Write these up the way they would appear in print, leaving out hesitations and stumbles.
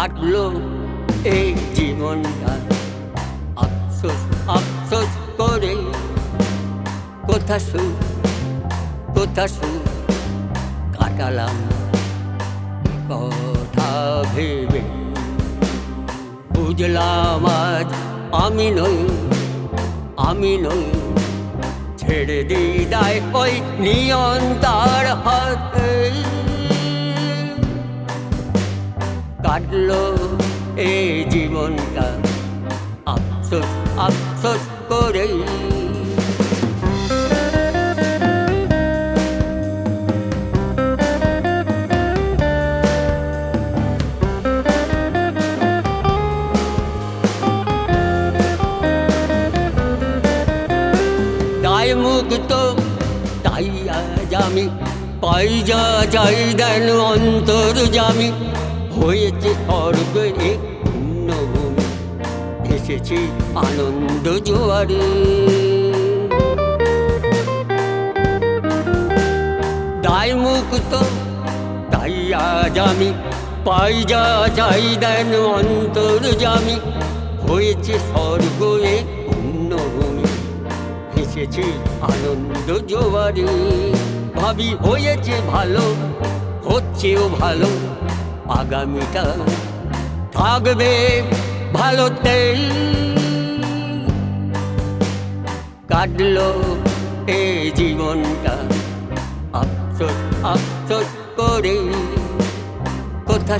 কাটলো এই জীবনটা আফসোস আফসোস করে। কোথা সুখ কাটালাম কথা ভেবে। বুঝলাম আজ আমি নই ছেড়ে দিদায় ওই নিয়ন্তার হাতে। কাটলো এই জীবনটা আফসোস আফসোস করে। দায় মুক্ত তাই আজ আমি পাই যা চাই দেন অন্তর্যামী। হয়েছে স্বর্গে এক পুণ্যভূমি, এসেছি আনন্দ জোয়ারে। দায় মুক্ত তাই আজ আমি পাই যা চাই দেন অন্তর্যামী। হয়েছে স্বর্গ এক পুণ্যভূমি, এসেছি আনন্দ জোয়ারে। ভাবি হয়েছে ভালো, হচ্ছেও ভালো, আগামীটা থাকবে ভালোতেই। কাটলো এই জীবনটা আফসোস আফসোস করে। কোথা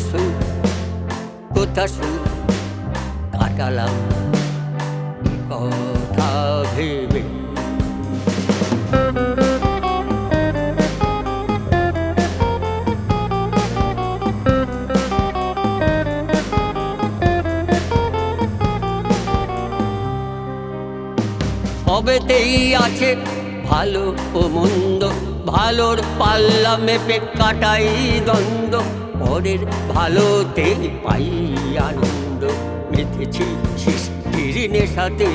সুখ কাটালাম কথা ভেবে। সবেতেই আছে ভালো ও মন্দ, ভালোর পাল্লা মেপে কাটাই দ্বন্দ্ব। পরের ভালোতে পাই আনন্দ, মেতেছি সৃষ্টির নেশাতে।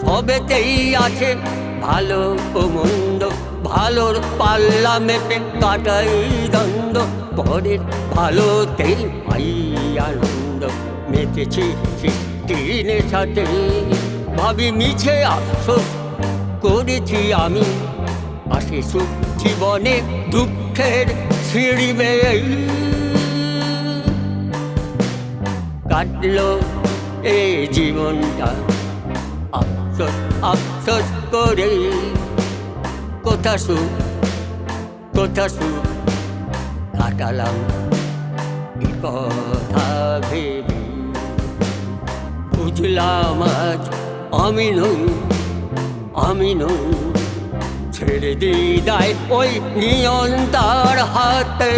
সবেতেই আছে ভালো ও মন্দ, ভালোর পাল্লা মেপে কাটাই দ্বন্দ্ব। পরের ভালোতে পাই আনন্দ, মেতেছি সৃষ্টির নেশাতে। ভাবি মিছে আফসোস করেছি আমি, আসে সুখ জীবনে দুঃখের সিঁড়ি বেয়ে। কাটলো এই জীবনটা আফসোস আফসোস করে। কোথা সুখ কাটালাম কথা ভেবে। বুঝলাম আজ আমি নই ছেড়ে দিদায় ওই নিয়ন্তার হাতে।